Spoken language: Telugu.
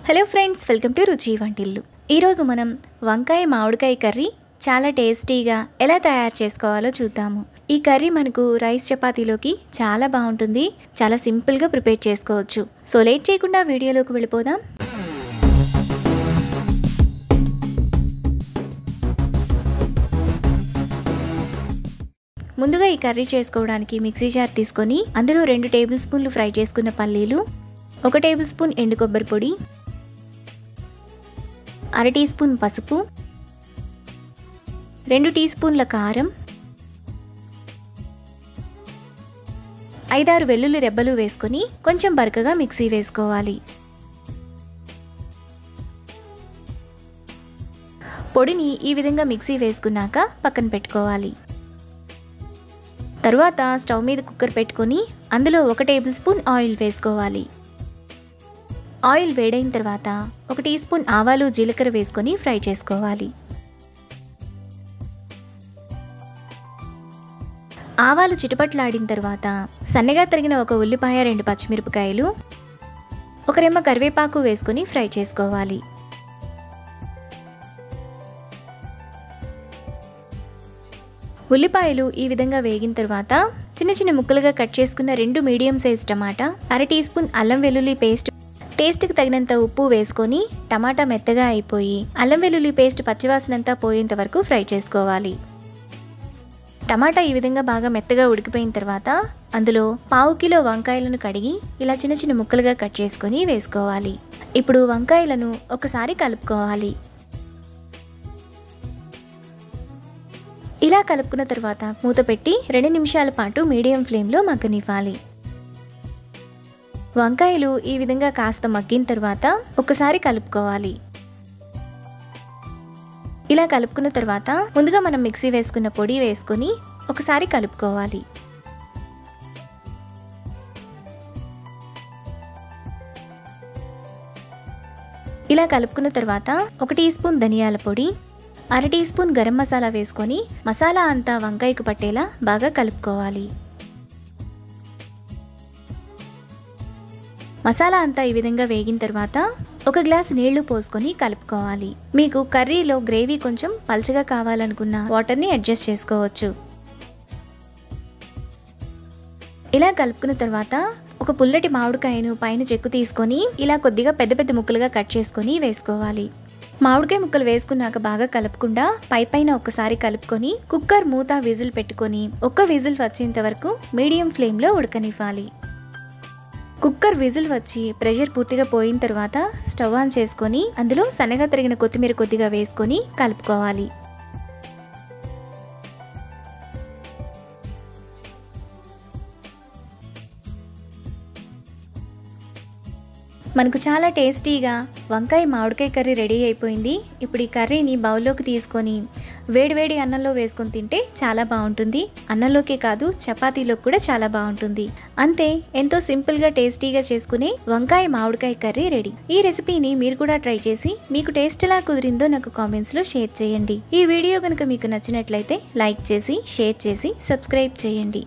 హలో ఫ్రెండ్స్, వెల్కమ్ టు రుచి వంటిల్లు. ఈరోజు మనం వంకాయ మామిడికాయ కర్రీ చాలా టేస్టీగా ఎలా తయారు చేసుకోవాలో చూద్దాము. ఈ కర్రీ మనకు రైస్ చపాతీలోకి చాలా బాగుంటుంది. చాలా సింపుల్గా ప్రిపేర్ చేసుకోవచ్చు. సో లేట్ చేయకుండా వీడియోలోకి వెళ్ళిపోదాం. ముందుగా ఈ కర్రీ చేసుకోవడానికి మిక్సీ జార్ తీసుకొని అందులో 2 టేబుల్ స్పూన్లు ఫ్రై చేసుకున్న పల్లీలు, 1 టేబుల్ స్పూన్ ఎండు కొబ్బరి పొడి, 1/2 టీ స్పూన్ పసుపు, 2 టీ స్పూన్ల కారం, 5-6 వెల్లుల్లి రెబ్బలు వేసుకొని కొంచెం బరకగా మిక్సీ వేసుకోవాలి. పొడిని ఈ విధంగా మిక్సీ వేసుకున్నాక పక్కన పెట్టుకోవాలి. తరువాత స్టవ్ మీద కుక్కర్ పెట్టుకొని అందులో 1 టేబుల్ స్పూన్ ఆయిల్ వేసుకోవాలి. ఆయిల్ వేడైన తర్వాత 1 టీ స్పూన్ ఆవాలు జీలకర్ర వేసుకొని ఫ్రై చేసుకోవాలి. ఆవాలు చిటపట్లాడిన తర్వాత సన్నగా తరిగిన 1 ఉల్లిపాయ, 2 పచ్చిమిరపకాయలు, 1 రెమ్మ కరివేపాకు వేసుకొని ఫ్రై చేసుకోవాలి. ఉల్లిపాయలు ఈ విధంగా వేగిన తర్వాత చిన్న చిన్న ముక్కలుగా కట్ చేసుకున్న 2 మీడియం సైజ్ టమాటా, 1/2 టీ స్పూన్ అల్లం వెల్లుల్లి పేస్ట్, టేస్ట్కి తగినంత ఉప్పు వేసుకొని టమాటా మెత్తగా అయిపోయి అల్లం వెల్లుల్లి పేస్ట్ పచ్చివాసనంతా పోయేంత వరకు ఫ్రై చేసుకోవాలి. టమాటా ఈ విధంగా బాగా మెత్తగా ఉడికిపోయిన తర్వాత అందులో 1/2 కిలో వంకాయలను కడిగి ఇలా చిన్న చిన్న ముక్కలుగా కట్ చేసుకొని వేసుకోవాలి. ఇప్పుడు వంకాయలను ఒకసారి కలుపుకోవాలి. ఇలా కలుపుకున్న తర్వాత మూత పెట్టి 2 నిమిషాల పాటు మీడియం ఫ్లేమ్లో మగ్గనివ్వాలి. వంకాయలు ఈ విధంగా కాస్త మగ్గిన తర్వాత ఒకసారి కలుపుకోవాలి. ఇలా కలుపుకున్న తర్వాత ముందుగా మనం మిక్సీ వేసుకున్న పొడి వేసుకొని ఒకసారి కలుపుకోవాలి. ఇలా కలుపుకున్న తర్వాత 1 టీ స్పూన్ ధనియాల పొడి, 1/2 టీ స్పూన్ గరం మసాలా వేసుకొని మసాలా అంతా వంకాయకు పట్టేలా బాగా కలుపుకోవాలి. మసాలా అంతా ఈ విధంగా వేగిన తర్వాత 1 గ్లాస్ నీళ్లు పోసుకొని కలుపుకోవాలి. మీకు కర్రీలో గ్రేవీ కొంచెం పల్చగా కావాలనుకున్న వాటర్ని అడ్జస్ట్ చేసుకోవచ్చు. ఇలా కలుపుకున్న తర్వాత ఒక పుల్లటి మామిడికాయను పైన చెక్కు తీసుకొని ఇలా కొద్దిగా పెద్ద పెద్ద ముక్కలుగా కట్ చేసుకొని వేసుకోవాలి. మామిడికాయ ముక్కలు వేసుకున్నాక బాగా కలుపుకుండా పైన ఒకసారి కలుపుకొని కుక్కర్ మూత విజిల్ పెట్టుకొని 1 విజిల్ వచ్చేంత వరకు మీడియం ఫ్లేమ్లో ఉడకనివ్వాలి. కుక్కర్ విజిల్ వచ్చి ప్రెషర్ పూర్తిగా పోయిన తర్వాత స్టవ్ ఆన్ చేసుకొని అందులో సన్నగా తరిగిన కొత్తిమీర కొద్దిగా వేసుకొని కలుపుకోవాలి. మనకు చాలా టేస్టీగా వంకాయ మామిడికాయ కర్రీ రెడీ అయిపోయింది. ఇప్పుడు ఈ కర్రీని బౌల్లోకి తీసుకొని వేడివేడి అన్నంలో వేసుకొని తింటే చాలా బాగుంటుంది. అన్నంలోకే కాదు, చపాతీలోకి కూడా చాలా బాగుంటుంది. అంతే, ఎంతో సింపుల్గా టేస్టీగా చేసుకునే వంకాయ మామిడికాయ కర్రీ రెడీ. ఈ రెసిపీని మీరు కూడా ట్రై చేసి మీకు టేస్ట్ ఎలా కుదిరిందో నాకు కామెంట్స్లో షేర్ చేయండి. ఈ వీడియో కనుక మీకు నచ్చినట్లయితే లైక్ చేసి, షేర్ చేసి, సబ్స్క్రైబ్ చేయండి.